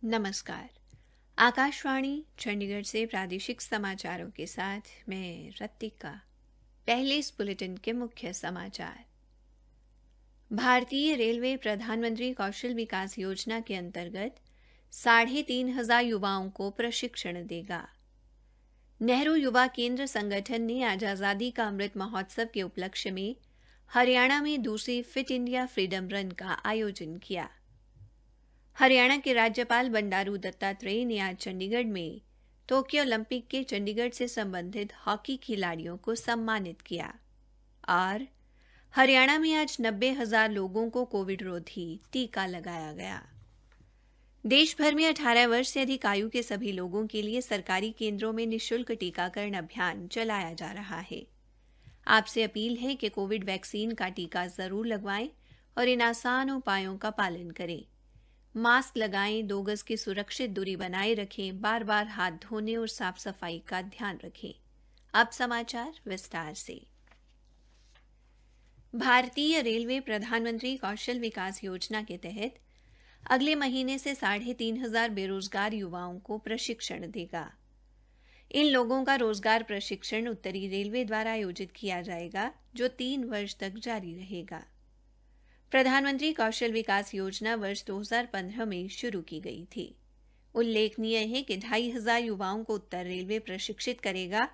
नमस्कार। आकाशवाणी चंडीगढ़ से प्रादेशिक समाचारों के साथ मैं रत्तिका। पहले इस बुलेटिन के मुख्य समाचार। भारतीय रेलवे प्रधानमंत्री कौशल विकास योजना के अंतर्गत 3,500 युवाओं को प्रशिक्षण देगा। नेहरू युवा केंद्र संगठन ने आज आज़ादी का अमृत महोत्सव के उपलक्ष्य में हरियाणा में दूसरी फिट इंडिया फ्रीडम रन का आयोजन किया। हरियाणा के राज्यपाल बंडारू दत्तात्रेय ने आज चंडीगढ़ में टोक्यो ओलंपिक के चंडीगढ़ से संबंधित हॉकी खिलाड़ियों को सम्मानित किया और हरियाणा में आज 90,000 लोगों को कोविड रोधी टीका लगाया गया। देश भर में 18 वर्ष से अधिक आयु के सभी लोगों के लिए सरकारी केंद्रों में निःशुल्क टीकाकरण अभियान चलाया जा रहा है। आपसे अपील है कि कोविड वैक्सीन का टीका जरूर लगवाएं और इन आसान उपायों का पालन करें। मास्क लगाएं, 2 गज की सुरक्षित दूरी बनाए रखें, बार-बार हाथ धोने और साफ सफाई का ध्यान रखें। अब समाचार विस्तार से। भारतीय रेलवे प्रधानमंत्री कौशल विकास योजना के तहत अगले महीने से 3,500 बेरोजगार युवाओं को प्रशिक्षण देगा। इन लोगों का रोजगार प्रशिक्षण उत्तरी रेलवे द्वारा आयोजित किया जाएगा, जो 3 वर्ष तक जारी रहेगा। प्रधानमंत्री कौशल विकास योजना वर्ष 2015 में शुरू की गई थी। उल्लेखनीय है कि 2,500 युवाओं को उत्तर रेलवे प्रशिक्षित करेगा,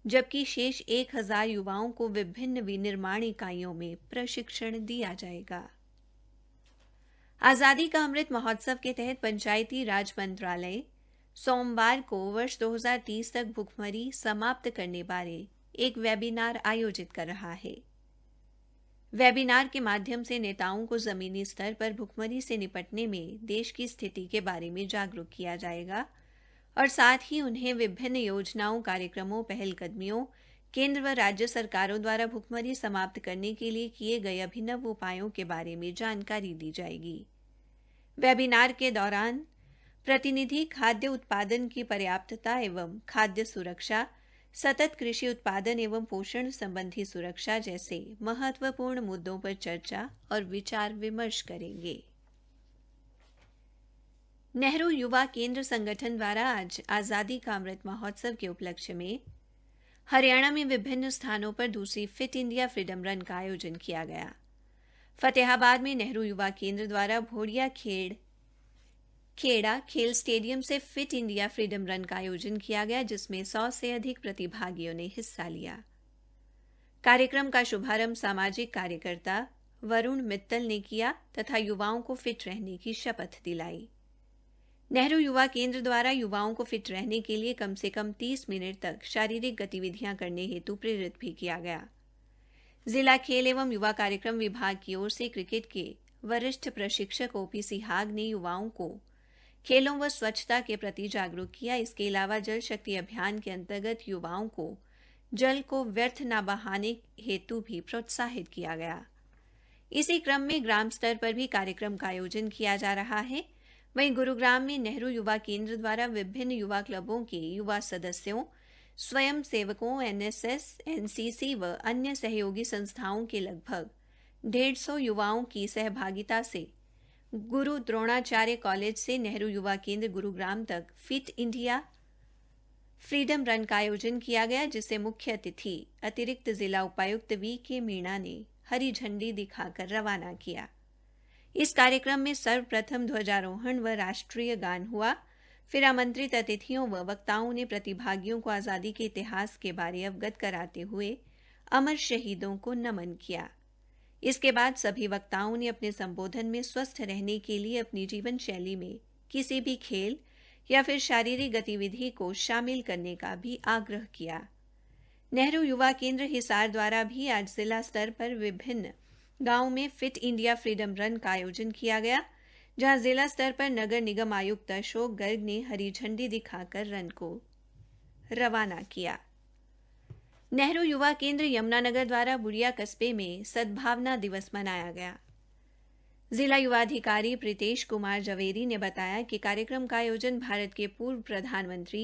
जबकि शेष 1,000 युवाओं को विभिन्न विनिर्माण इकाइयों में प्रशिक्षण दिया जाएगा। आज़ादी का अमृत महोत्सव के तहत पंचायती राज मंत्रालय सोमवार को वर्ष 2030 तक भुखमरी समाप्त करने बारे एक वेबिनार आयोजित कर रहा है। वेबिनार के माध्यम से नेताओं को जमीनी स्तर पर भुखमरी से निपटने में देश की स्थिति के बारे में जागरूक किया जाएगा और साथ ही उन्हें विभिन्न योजनाओं, कार्यक्रमों, पहलकदमियों, केंद्र व राज्य सरकारों द्वारा भुखमरी समाप्त करने के लिए किए गए अभिनव उपायों के बारे में जानकारी दी जाएगी। वेबिनार के दौरान प्रतिनिधि खाद्य उत्पादन की पर्याप्तता एवं खाद्य सुरक्षा, सतत कृषि उत्पादन एवं पोषण संबंधी सुरक्षा जैसे महत्वपूर्ण मुद्दों पर चर्चा और विचार विमर्श करेंगे। नेहरू युवा केंद्र संगठन द्वारा आज आज़ादी का अमृत महोत्सव के उपलक्ष्य में हरियाणा में विभिन्न स्थानों पर दूसरी फिट इंडिया फ्रीडम रन का आयोजन किया गया। फतेहाबाद में नेहरू युवा केंद्र द्वारा भोड़िया खेड़ा खेल स्टेडियम से फिट इंडिया फ्रीडम रन का आयोजन किया गया, जिसमें 100 से अधिक प्रतिभागियों ने हिस्सा लिया। कार्यक्रम का शुभारंभ सामाजिक कार्यकर्ता वरुण मित्तल ने किया तथा युवाओं को फिट रहने की शपथ दिलाई। नेहरू युवा केंद्र द्वारा युवाओं को फिट रहने के लिए कम से कम 30 मिनट तक शारीरिक गतिविधियां करने हेतु प्रेरित भी किया गया। जिला खेल एवं युवा कार्यक्रम विभाग की ओर से क्रिकेट के वरिष्ठ प्रशिक्षक ओपी सिहाग ने युवाओं को खेलों व स्वच्छता के प्रति जागरूक किया। इसके अलावा जल शक्ति अभियान के अंतर्गत युवाओं को जल को व्यर्थ न बहाने हेतु भी प्रोत्साहित किया गया। इसी क्रम में ग्राम स्तर पर भी कार्यक्रम का आयोजन किया जा रहा है। वहीं गुरुग्राम में नेहरू युवा केंद्र द्वारा विभिन्न युवा क्लबों के युवा सदस्यों, स्वयं सेवकों, एनएसएस, एनसीसी व अन्य सहयोगी संस्थाओं के लगभग 150 युवाओं की सहभागिता से गुरु द्रोणाचार्य कॉलेज से नेहरू युवा केंद्र गुरुग्राम तक फिट इंडिया फ्रीडम रन का आयोजन किया गया, जिसे मुख्य अतिथि अतिरिक्त जिला उपायुक्त वी.के. मीणा ने हरी झंडी दिखाकर रवाना किया। इस कार्यक्रम में सर्वप्रथम ध्वजारोहण व राष्ट्रीय गान हुआ। फिर आमंत्रित अतिथियों व वक्ताओं ने प्रतिभागियों को आज़ादी के इतिहास के बारे अवगत कराते हुए अमर शहीदों को नमन किया। इसके बाद सभी वक्ताओं ने अपने संबोधन में स्वस्थ रहने के लिए अपनी जीवन शैली में किसी भी खेल या फिर शारीरिक गतिविधि को शामिल करने का भी आग्रह किया। नेहरू युवा केंद्र हिसार द्वारा भी आज जिला स्तर पर विभिन्न गांवों में फिट इंडिया फ्रीडम रन का आयोजन किया गया, जहां जिला स्तर पर नगर निगम आयुक्त अशोक गर्ग ने हरी झंडी दिखाकर रन को रवाना किया। नेहरू युवा केंद्र यमुनानगर द्वारा बुढ़िया कस्बे में सद्भावना दिवस मनाया गया। जिला युवा अधिकारी प्रीतेश कुमार जवेरी ने बताया कि कार्यक्रम का आयोजन भारत के पूर्व प्रधानमंत्री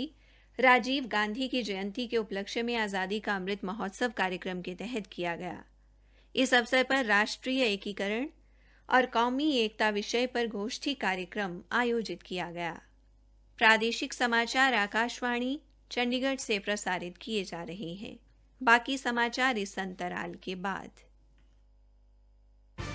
राजीव गांधी की जयंती के उपलक्ष्य में आज़ादी का अमृत महोत्सव कार्यक्रम के तहत किया गया। इस अवसर पर राष्ट्रीय एकीकरण और कौमी एकता विषय पर गोष्ठी कार्यक्रम आयोजित किया गया। प्रादेशिक समाचार आकाशवाणी चंडीगढ़ से प्रसारित किए जा रहे हैं। बाकी समाचार इस अंतराल के बाद।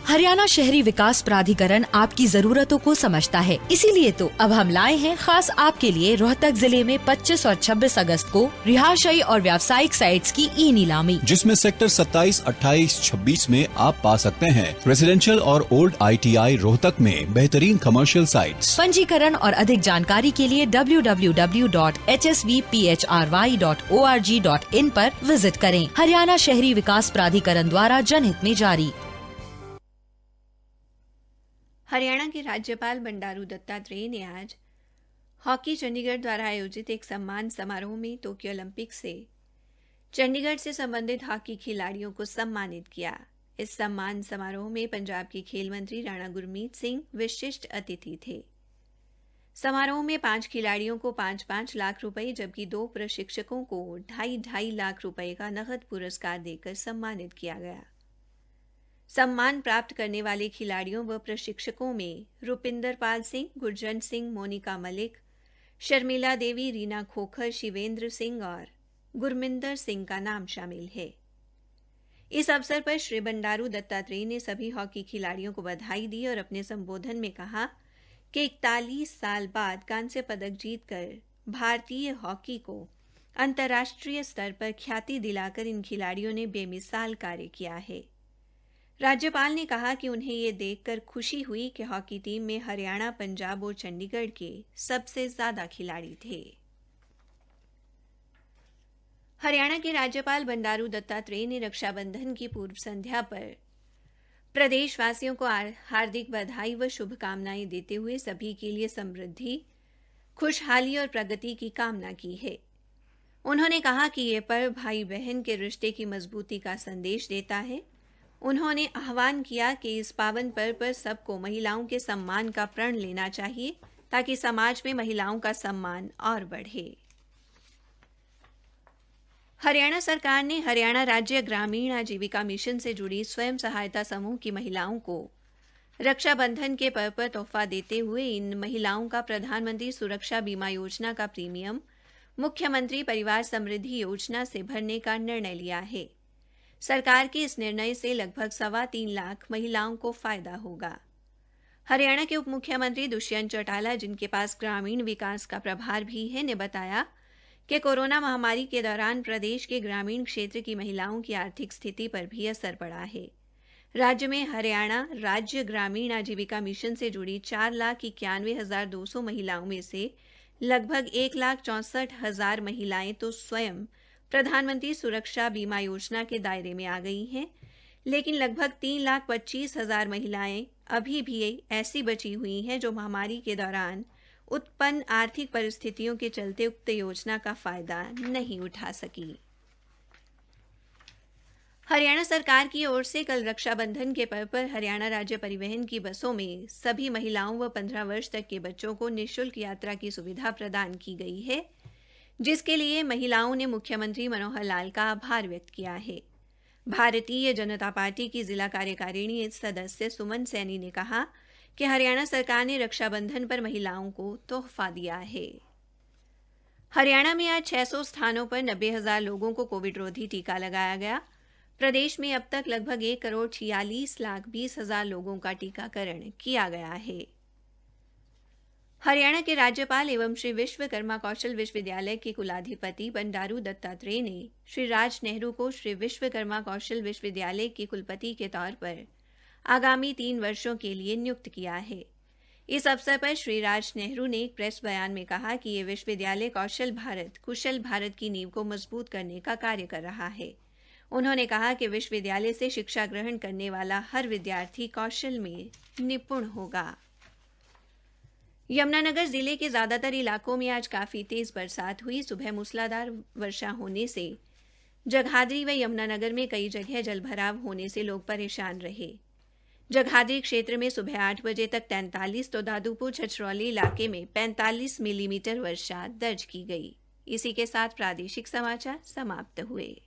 हरियाणा शहरी विकास प्राधिकरण आपकी जरूरतों को समझता है, इसीलिए तो अब हम लाए हैं खास आपके लिए रोहतक जिले में 25 और 26 अगस्त को रिहायशी और व्यावसायिक साइट्स की ई नीलामी, जिसमें सेक्टर 27, 28, 26 में आप पा सकते हैं रेजिडेंशियल और ओल्ड ITI रोहतक में बेहतरीन कमर्शियल साइट्स। पंजीकरण और अधिक जानकारी के लिए www.hsvphry.org.in पर विजिट करें। हरियाणा शहरी विकास प्राधिकरण द्वारा जनहित में जारी। हरियाणा के राज्यपाल बंडारू दत्तात्रेय ने आज हॉकी चंडीगढ़ द्वारा आयोजित एक सम्मान समारोह में टोक्यो ओलंपिक से चंडीगढ़ से संबंधित हॉकी खिलाड़ियों को सम्मानित किया। इस सम्मान समारोह में पंजाब के खेल मंत्री राणा गुरमीत सिंह विशिष्ट अतिथि थे। समारोह में 5 खिलाड़ियों को 5-5 लाख रुपए जबकि 2 प्रशिक्षकों को 2.5 लाख रुपए का नकद पुरस्कार देकर सम्मानित किया गया। सम्मान प्राप्त करने वाले खिलाड़ियों व प्रशिक्षकों में रुपिंदर पाल सिंह, गुरजंट सिंह, मोनिका मलिक, शर्मिला देवी, रीना खोखर, शिवेंद्र सिंह और गुरमिंदर सिंह का नाम शामिल है। इस अवसर पर श्री बंडारू दत्तात्रेय ने सभी हॉकी खिलाड़ियों को बधाई दी और अपने संबोधन में कहा कि 41 साल बाद कांस्य पदक जीतकर भारतीय हॉकी को अंतर्राष्ट्रीय स्तर पर ख्याति दिलाकर इन खिलाड़ियों ने बेमिसाल कार्य किया है। राज्यपाल ने कहा कि उन्हें ये देखकर खुशी हुई कि हॉकी टीम में हरियाणा, पंजाब और चंडीगढ़ के सबसे ज्यादा खिलाड़ी थे। हरियाणा के राज्यपाल बंडारू दत्तात्रेय ने रक्षाबंधन की पूर्व संध्या पर प्रदेशवासियों को हार्दिक बधाई व शुभकामनाएं देते हुए सभी के लिए समृद्धि, खुशहाली और प्रगति की कामना की है। उन्होंने कहा कि यह पर्व भाई बहन के रिश्ते की मजबूती का संदेश देता है। उन्होंने आह्वान किया कि इस पावन पर्व पर सबको महिलाओं के सम्मान का प्रण लेना चाहिए ताकि समाज में महिलाओं का सम्मान और बढ़े। हरियाणा सरकार ने हरियाणा राज्य ग्रामीण आजीविका मिशन से जुड़ी स्वयं सहायता समूह की महिलाओं को रक्षाबंधन के पर्व पर तोहफा देते हुए इन महिलाओं का प्रधानमंत्री सुरक्षा बीमा योजना का प्रीमियम मुख्यमंत्री परिवार समृद्धि योजना से भरने का निर्णय लिया है। सरकार के इस निर्णय से लगभग 3.25 लाख महिलाओं को फायदा होगा। हरियाणा के उप मुख्यमंत्री दुष्यंत चौटाला, जिनके पास ग्रामीण विकास का प्रभार भी है, ने बताया कि कोरोना महामारी के दौरान प्रदेश के ग्रामीण क्षेत्र की महिलाओं की आर्थिक स्थिति पर भी असर पड़ा है। राज्य में हरियाणा राज्य ग्रामीण आजीविका मिशन से जुड़ी 4,91,200 महिलाओं में से लगभग 1,64,000 महिलाएं तो स्वयं प्रधानमंत्री सुरक्षा बीमा योजना के दायरे में आ गई हैं, लेकिन लगभग 3,25,000 महिलाएं अभी भी ऐसी बची हुई हैं जो महामारी के दौरान उत्पन्न आर्थिक परिस्थितियों के चलते उक्त योजना का फायदा नहीं उठा सकी। हरियाणा सरकार की ओर से कल रक्षाबंधन के पर्व पर हरियाणा राज्य परिवहन की बसों में सभी महिलाओं व 15 वर्ष तक के बच्चों को निःशुल्क यात्रा की सुविधा प्रदान की गई है, जिसके लिए महिलाओं ने मुख्यमंत्री मनोहर लाल का आभार व्यक्त किया है। भारतीय जनता पार्टी की जिला कार्यकारिणी सदस्य सुमन सैनी ने कहा कि हरियाणा सरकार ने रक्षाबंधन पर महिलाओं को तोहफा दिया है। हरियाणा में आज 600 स्थानों पर 90,000 लोगों को कोविड रोधी टीका लगाया गया। प्रदेश में अब तक लगभग 1,46,20,000 लोगों का टीकाकरण किया गया है। हरियाणा के राज्यपाल एवं श्री विश्वकर्मा कौशल विश्वविद्यालय के कुलाधिपति बंडारू दत्तात्रेय ने श्री राज नेहरू को श्री विश्वकर्मा कौशल विश्वविद्यालय के कुलपति के तौर पर आगामी 3 वर्षों के लिए नियुक्त किया है। इस अवसर पर श्री राज नेहरू ने एक प्रेस बयान में कहा कि यह विश्वविद्यालय कौशल भारत, कुशल भारत की नींव को मजबूत करने का कार्य कर रहा है। उन्होंने कहा कि विश्वविद्यालय से शिक्षा ग्रहण करने वाला हर विद्यार्थी कौशल में निपुण होगा। यमुनानगर जिले के ज्यादातर इलाकों में आज काफी तेज बरसात हुई। सुबह मूसलाधार वर्षा होने से जगाधरी व यमुनानगर में कई जगह जलभराव होने से लोग परेशान रहे। जगाधरी क्षेत्र में सुबह 8 बजे तक 43 तो दादूपुर छछरौली इलाके में 45 मिलीमीटर वर्षा दर्ज की गई। इसी के साथ प्रादेशिक समाचार समाप्त हुए।